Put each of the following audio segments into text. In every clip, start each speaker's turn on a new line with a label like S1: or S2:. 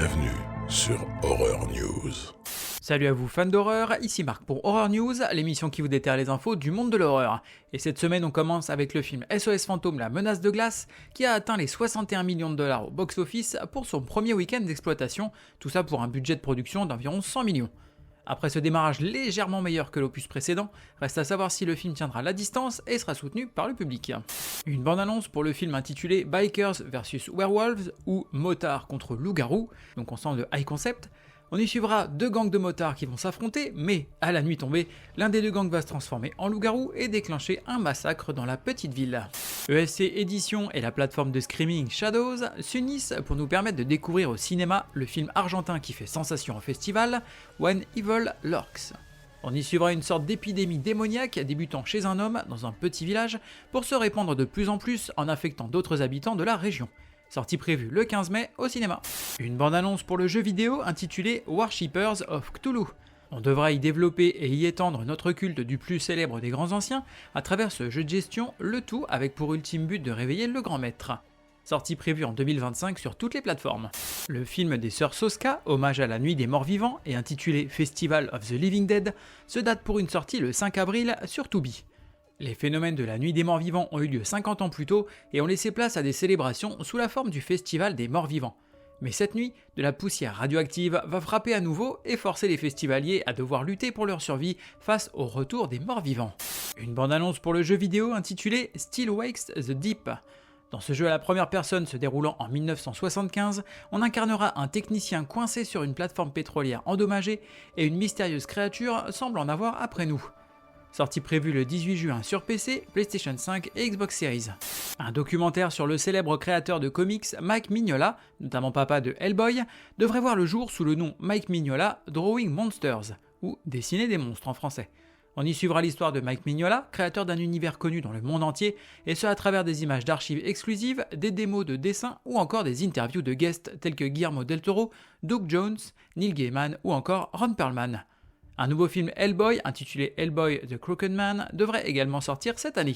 S1: Bienvenue sur Horror News.
S2: Salut à vous fans d'horreur, ici Marc pour Horror News, l'émission qui vous déterre les infos du monde de l'horreur. Et cette semaine on commence avec le film SOS Fantôme, la menace de glace, qui a atteint les 61 millions de dollars au box-office pour son premier week-end d'exploitation, tout ça pour un budget de production d'environ 100 millions. Après ce démarrage légèrement meilleur que l'opus précédent, reste à savoir si le film tiendra la distance et sera soutenu par le public. Une bande-annonce pour le film intitulé Bikers vs Werewolves ou Motards contre loups-garous, donc on sent le high concept. On y suivra deux gangs de motards qui vont s'affronter, mais à la nuit tombée, l'un des deux gangs va se transformer en loup-garou et déclencher un massacre dans la petite ville. ESC Éditions et la plateforme de streaming Shadows s'unissent pour nous permettre de découvrir au cinéma le film argentin qui fait sensation au festival, When Evil Lurks. On y suivra une sorte d'épidémie démoniaque débutant chez un homme dans un petit village pour se répandre de plus en plus en affectant d'autres habitants de la région. Sortie prévue le 15 mai au cinéma. Une bande-annonce pour le jeu vidéo intitulé Worshippers of Cthulhu. On devra y développer et y étendre notre culte du plus célèbre des grands anciens à travers ce jeu de gestion, le tout avec pour ultime but de réveiller le grand maître. Sortie prévue en 2025 sur toutes les plateformes. Le film des sœurs Soska, hommage à la nuit des morts vivants et intitulé Festival of the Living Dead, se date pour une sortie le 5 avril sur Tubi. Les phénomènes de la nuit des morts vivants ont eu lieu 50 ans plus tôt et ont laissé place à des célébrations sous la forme du Festival des morts vivants. Mais cette nuit, de la poussière radioactive va frapper à nouveau et forcer les festivaliers à devoir lutter pour leur survie face au retour des morts vivants. Une bande-annonce pour le jeu vidéo intitulé Still Wakes the Deep. Dans ce jeu à la première personne se déroulant en 1975, on incarnera un technicien coincé sur une plateforme pétrolière endommagée et une mystérieuse créature semble en avoir après nous. Sortie prévue le 18 juin sur PC, PlayStation 5 et Xbox Series. Un documentaire sur le célèbre créateur de comics Mike Mignola, notamment papa de Hellboy, devrait voir le jour sous le nom Mike Mignola Drawing Monsters, ou Dessiner des monstres en français. On y suivra l'histoire de Mike Mignola, créateur d'un univers connu dans le monde entier, et ce à travers des images d'archives exclusives, des démos de dessins ou encore des interviews de guests tels que Guillermo del Toro, Doug Jones, Neil Gaiman ou encore Ron Perlman. Un nouveau film Hellboy, intitulé Hellboy The Crooked Man, devrait également sortir cette année.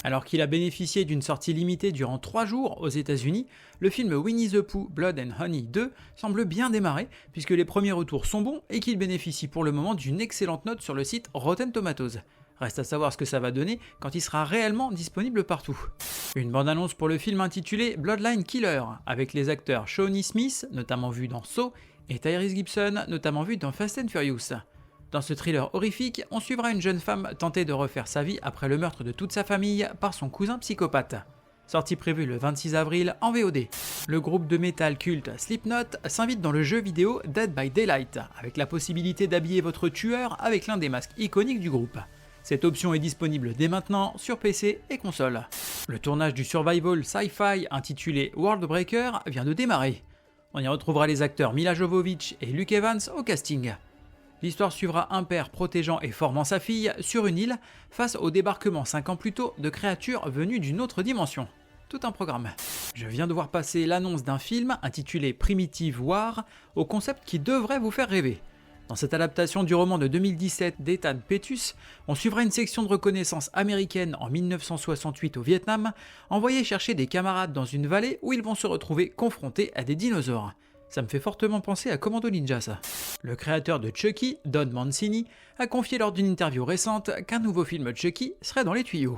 S2: Alors qu'il a bénéficié d'une sortie limitée durant 3 jours aux États-Unis, le film Winnie the Pooh Blood and Honey 2 semble bien démarrer, puisque les premiers retours sont bons et qu'il bénéficie pour le moment d'une excellente note sur le site Rotten Tomatoes. Reste à savoir ce que ça va donner quand il sera réellement disponible partout. Une bande-annonce pour le film intitulé Bloodline Killer, avec les acteurs Shawnee Smith, notamment vu dans Saw, et Tyrese Gibson, notamment vu dans Fast and Furious. Dans ce thriller horrifique, on suivra une jeune femme tenter de refaire sa vie après le meurtre de toute sa famille par son cousin psychopathe. Sortie prévue le 26 avril en VOD. Le groupe de métal culte Slipknot s'invite dans le jeu vidéo Dead by Daylight, avec la possibilité d'habiller votre tueur avec l'un des masques iconiques du groupe. Cette option est disponible dès maintenant sur PC et console. Le tournage du survival sci-fi intitulé Worldbreaker vient de démarrer. On y retrouvera les acteurs Mila Jovovich et Luke Evans au casting. L'histoire suivra un père protégeant et formant sa fille sur une île face au débarquement 5 ans plus tôt de créatures venues d'une autre dimension. Tout un programme. Je viens de voir passer l'annonce d'un film intitulé Primitive War au concept qui devrait vous faire rêver. Dans cette adaptation du roman de 2017 d'Ethan Pettus, on suivra une section de reconnaissance américaine en 1968 au Vietnam, envoyée chercher des camarades dans une vallée où ils vont se retrouver confrontés à des dinosaures. Ça me fait fortement penser à Commando Ninja ça. Le créateur de Chucky, Don Mancini, a confié lors d'une interview récente qu'un nouveau film Chucky serait dans les tuyaux.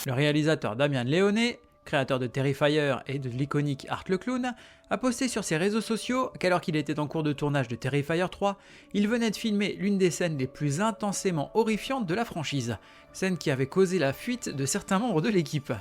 S2: Le réalisateur Damian Leone, créateur de Terrifier et de l'iconique Art le Clown, a posté sur ses réseaux sociaux qu'alors qu'il était en cours de tournage de Terrifier 3, il venait de filmer l'une des scènes les plus intensément horrifiantes de la franchise, scène qui avait causé la fuite de certains membres de l'équipe.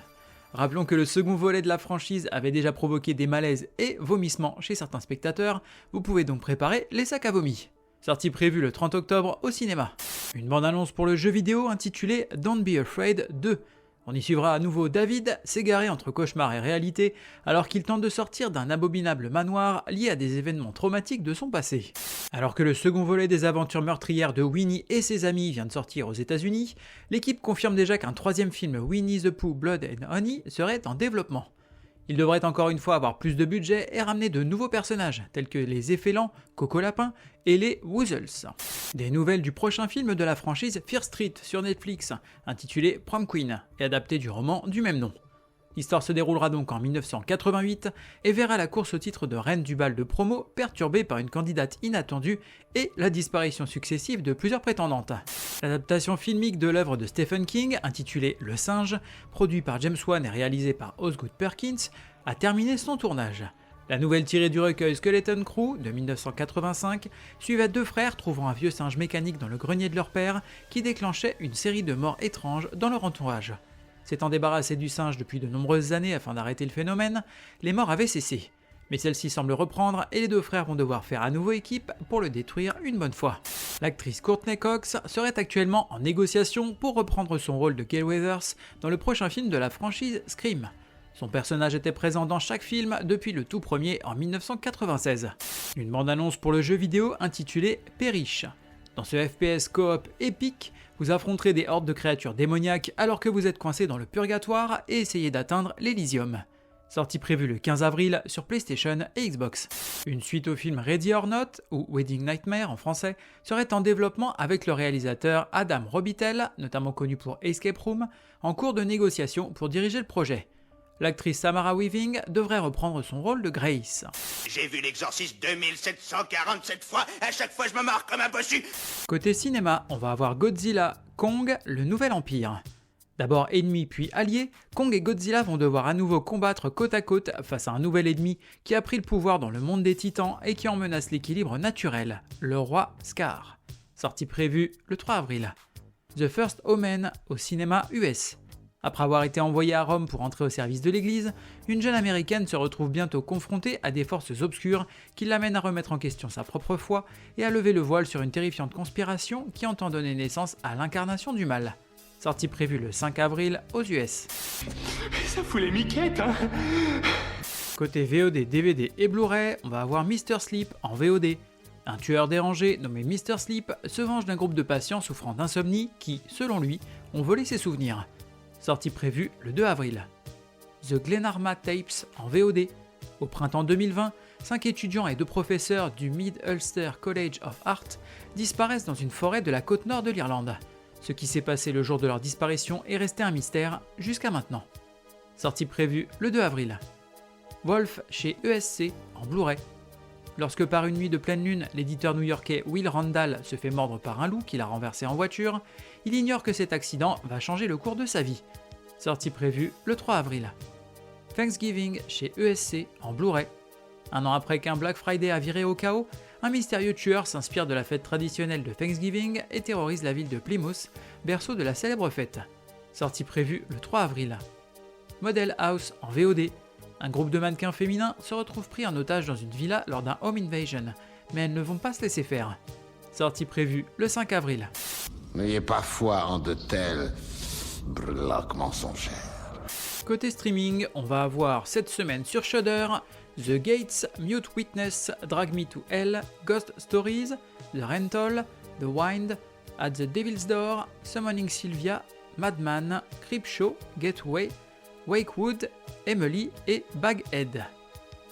S2: Rappelons que le second volet de la franchise avait déjà provoqué des malaises et vomissements chez certains spectateurs, vous pouvez donc préparer les sacs à vomi. Sortie prévue le 30 octobre au cinéma. Une bande-annonce pour le jeu vidéo intitulé Don't Be Afraid 2. On y suivra à nouveau David, s'égarer entre cauchemar et réalité, alors qu'il tente de sortir d'un abominable manoir lié à des événements traumatiques de son passé. Alors que le second volet des aventures meurtrières de Winnie et ses amis vient de sortir aux États-Unis, l'équipe confirme déjà qu'un troisième film Winnie the Pooh Blood and Honey serait en développement. Il devrait encore une fois avoir plus de budget et ramener de nouveaux personnages, tels que les Effélants, Coco Lapin et les Woozles. Des nouvelles du prochain film de la franchise Fear Street sur Netflix, intitulé Prom Queen, et adapté du roman du même nom. L'histoire se déroulera donc en 1988 et verra la course au titre de reine du bal de promo perturbée par une candidate inattendue et la disparition successive de plusieurs prétendantes. L'adaptation filmique de l'œuvre de Stephen King, intitulée Le Singe, produit par James Wan et réalisé par Osgood Perkins, a terminé son tournage. La nouvelle tirée du recueil Skeleton Crew de 1985 suivait deux frères trouvant un vieux singe mécanique dans le grenier de leur père qui déclenchait une série de morts étranges dans leur entourage. S'étant débarrassés du singe depuis de nombreuses années afin d'arrêter le phénomène, les morts avaient cessé. Mais celle-ci semble reprendre et les deux frères vont devoir faire à nouveau équipe pour le détruire une bonne fois. L'actrice Courtney Cox serait actuellement en négociation pour reprendre son rôle de Gale Weathers dans le prochain film de la franchise Scream. Son personnage était présent dans chaque film depuis le tout premier en 1996. Une bande-annonce pour le jeu vidéo intitulé Perish. Dans ce FPS coop épique, vous affronterez des hordes de créatures démoniaques alors que vous êtes coincé dans le purgatoire et essayez d'atteindre l'Elysium. Sortie prévue le 15 avril sur PlayStation et Xbox. Une suite au film Ready or Not, ou Wedding Nightmare en français, serait en développement avec le réalisateur Adam Robitel, notamment connu pour Escape Room, en cours de négociation pour diriger le projet. L'actrice Samara Weaving devrait reprendre son rôle de Grace.
S3: J'ai vu l'exorciste 2747 fois, à chaque fois je me marre comme un bossu.
S2: Côté cinéma, on va avoir Godzilla, Kong, le nouvel empire. D'abord ennemis puis alliés, Kong et Godzilla vont devoir à nouveau combattre côte à côte face à un nouvel ennemi qui a pris le pouvoir dans le monde des titans et qui en menace l'équilibre naturel, le roi Scar. Sortie prévue le 3 avril. The First Omen au cinéma US. Après avoir été envoyée à Rome pour entrer au service de l'église, une jeune américaine se retrouve bientôt confrontée à des forces obscures qui l'amènent à remettre en question sa propre foi et à lever le voile sur une terrifiante conspiration qui entend donner naissance à l'incarnation du mal. Sortie prévue le 5 avril aux US.
S4: Ça fout les miquettes, hein.
S2: Côté VOD, DVD et Blu-ray, on va avoir Mr. Sleep en VOD. Un tueur dérangé nommé Mr. Sleep se venge d'un groupe de patients souffrant d'insomnie qui, selon lui, ont volé ses souvenirs. Sortie prévue le 2 avril. The Glenarma Tapes en VOD. Au printemps 2020, 5 étudiants et 2 professeurs du Mid-Ulster College of Art disparaissent dans une forêt de la côte nord de l'Irlande. Ce qui s'est passé le jour de leur disparition est resté un mystère jusqu'à maintenant. Sortie prévue le 2 avril. Wolf chez ESC en Blu-ray. Lorsque par une nuit de pleine lune, l'éditeur new-yorkais Will Randall se fait mordre par un loup qu'il a renversé en voiture, il ignore que cet accident va changer le cours de sa vie. Sortie prévue le 3 avril. Thanksgiving chez ESC en Blu-ray. Un an après qu'un Black Friday a viré au chaos, un mystérieux tueur s'inspire de la fête traditionnelle de Thanksgiving et terrorise la ville de Plymouth, berceau de la célèbre fête. Sortie prévue le 3 avril. Model House en VOD. Un groupe de mannequins féminins se retrouve pris en otage dans une villa lors d'un home invasion, mais elles ne vont pas se laisser faire. Sortie prévue le 5 avril.
S5: N'ayez pas foi en de tels breloques mensongères.
S2: Côté streaming, on va avoir cette semaine sur Shudder The Gates, Mute Witness, Drag Me to Hell, Ghost Stories, The Rental, The Wind, At the Devil's Door, Summoning Sylvia, Madman, Creepshow, Gateway, Wakewood, Emily et Baghead.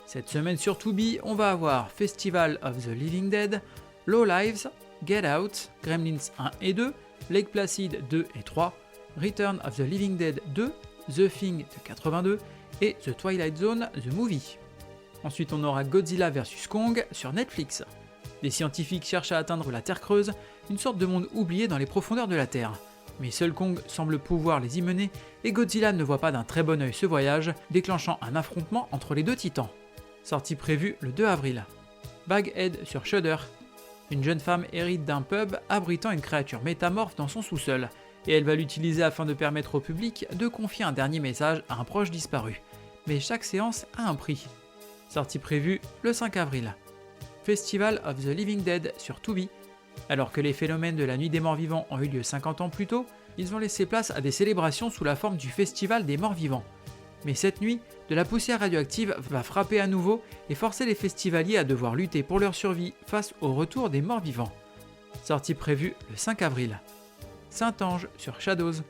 S2: Cette semaine sur Tubi, on va avoir Festival of the Living Dead, Low Lives, Get Out, Gremlins 1 et 2, Lake Placid 2 et 3, Return of the Living Dead 2, The Thing de 82 et The Twilight Zone The Movie. Ensuite on aura Godzilla vs Kong sur Netflix. Des scientifiques cherchent à atteindre la Terre creuse, une sorte de monde oublié dans les profondeurs de la Terre. Mais seul Kong semble pouvoir les y mener et Godzilla ne voit pas d'un très bon œil ce voyage, déclenchant un affrontement entre les deux titans. Sortie prévue le 2 avril. Baghead sur Shudder. Une jeune femme hérite d'un pub abritant une créature métamorphe dans son sous-sol, et elle va l'utiliser afin de permettre au public de confier un dernier message à un proche disparu. Mais chaque séance a un prix. Sortie prévue le 5 avril. Festival of the Living Dead sur Tubi. Alors que les phénomènes de la Nuit des Morts Vivants ont eu lieu 50 ans plus tôt, ils ont laissé place à des célébrations sous la forme du Festival des Morts Vivants. Mais cette nuit, de la poussière radioactive va frapper à nouveau et forcer les festivaliers à devoir lutter pour leur survie face au retour des morts vivants. Sortie prévue le 5 avril. Saint-Ange sur Shadows.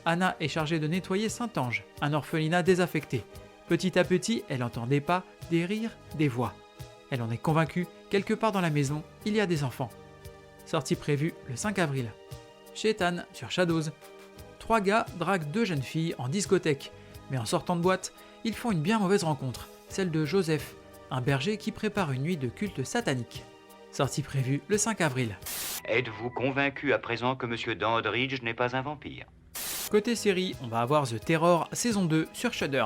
S2: Anna est chargée de nettoyer Saint-Ange, un orphelinat désaffecté. Petit à petit, elle entend des pas, des rires, des voix. Elle en est convaincue, quelque part dans la maison, il y a des enfants. Sortie prévue le 5 avril. Shaitan sur Shadows. 3 gars draguent 2 jeunes filles en discothèque, Mais en sortant de boîte, ils font une bien mauvaise rencontre, celle de Joseph, un berger qui prépare une nuit de culte satanique. Sortie prévue le 5 avril.
S6: Êtes-vous convaincu à présent que M. Dandridge n'est pas un vampire?
S2: Côté série, on va avoir The Terror saison 2 sur Shudder.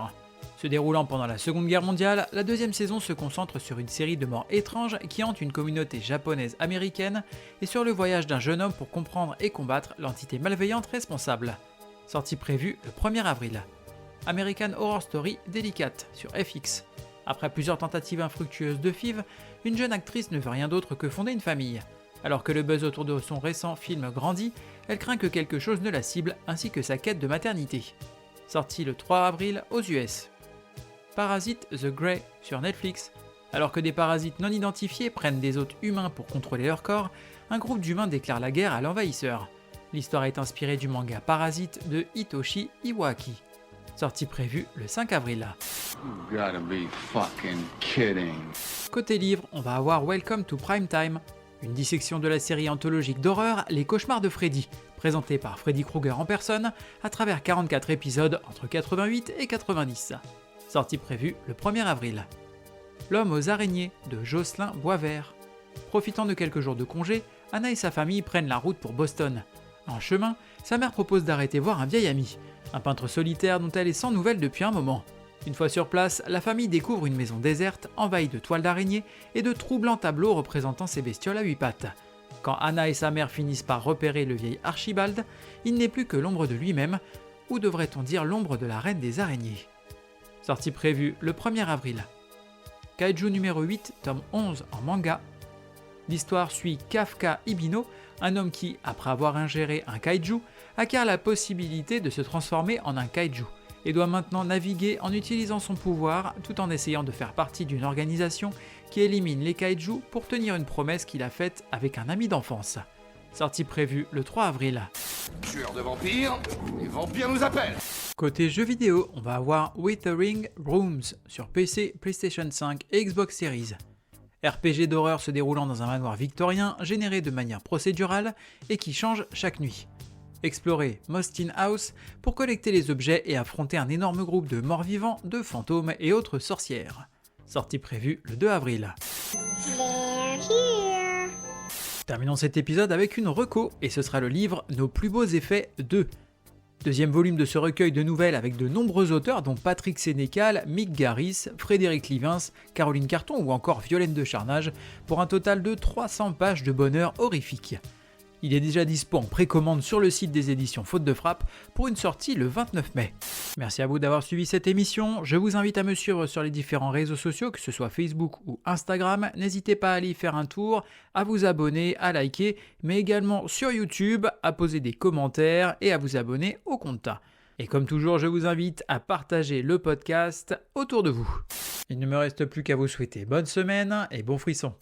S2: Se déroulant pendant la Seconde Guerre mondiale, la deuxième saison se concentre sur une série de morts étranges qui hantent une communauté japonaise-américaine et sur le voyage d'un jeune homme pour comprendre et combattre l'entité malveillante responsable. Sortie prévue le 1er avril. American Horror Story Délicate sur FX. Après plusieurs tentatives infructueuses de FIV, une jeune actrice ne veut rien d'autre que fonder une famille. Alors que le buzz autour de son récent film grandit, elle craint que quelque chose ne la cible ainsi que sa quête de maternité. Sortie le 3 avril aux US. Parasite The Grey sur Netflix. Alors que des parasites non identifiés prennent des hôtes humains pour contrôler leur corps, un groupe d'humains déclare la guerre à l'envahisseur. L'histoire est inspirée du manga Parasite de Hitoshi Iwaki. Sortie prévue le 5 avril.
S5: You gotta be fucking kidding.
S2: Côté livre, on va avoir Welcome to Primetime, une dissection de la série anthologique d'horreur Les Cauchemars de Freddy, présentée par Freddy Krueger en personne à travers 44 épisodes entre 88 et 90. Sortie prévue le 1er avril. L'homme aux araignées de Jocelyn Boisvert. Profitant de quelques jours de congé, Anna et sa famille prennent la route pour Boston. En chemin, sa mère propose d'arrêter voir un vieil ami, un peintre solitaire dont elle est sans nouvelles depuis un moment. Une fois sur place, la famille découvre une maison déserte envahie de toiles d'araignées et de troublants tableaux représentant ces bestioles à 8 pattes. Quand Anna et sa mère finissent par repérer le vieil Archibald, il n'est plus que l'ombre de lui-même, ou devrait-on dire l'ombre de la reine des araignées. Sortie prévue le 1er avril. Kaiju numéro 8, tome 11 en manga. L'histoire suit Kafka Ibino, un homme qui, après avoir ingéré un kaiju, acquiert la possibilité de se transformer en un kaiju et doit maintenant naviguer en utilisant son pouvoir tout en essayant de faire partie d'une organisation qui élimine les kaiju pour tenir une promesse qu'il a faite avec un ami d'enfance. Sortie prévue le 3 avril.
S5: Tueur de vampires, les vampires nous appellent.
S2: Côté jeux vidéo, on va avoir Withering Rooms sur PC, PlayStation 5 et Xbox Series. RPG d'horreur se déroulant dans un manoir victorien généré de manière procédurale et qui change chaque nuit. Explorez Mostyn House pour collecter les objets et affronter un énorme groupe de morts-vivants, de fantômes et autres sorcières. Sortie prévue le 2 avril. Terminons cet épisode avec une reco et ce sera le livre Nos plus beaux effets 2. Deuxième volume de ce recueil de nouvelles avec de nombreux auteurs dont Patrick Sénécal, Mick Garris, Frédéric Livens, Caroline Carton ou encore Violaine de Charnage pour un total de 300 pages de bonheur horrifique. Il est déjà dispo en précommande sur le site des éditions Faute de Frappe pour une sortie le 29 mai. Merci à vous d'avoir suivi cette émission. Je vous invite à me suivre sur les différents réseaux sociaux, que ce soit Facebook ou Instagram. N'hésitez pas à aller y faire un tour, à vous abonner, à liker, mais également sur YouTube, à poser des commentaires et à vous abonner au compte. Et comme toujours, je vous invite à partager le podcast autour de vous. Il ne me reste plus qu'à vous souhaiter bonne semaine et bon frisson.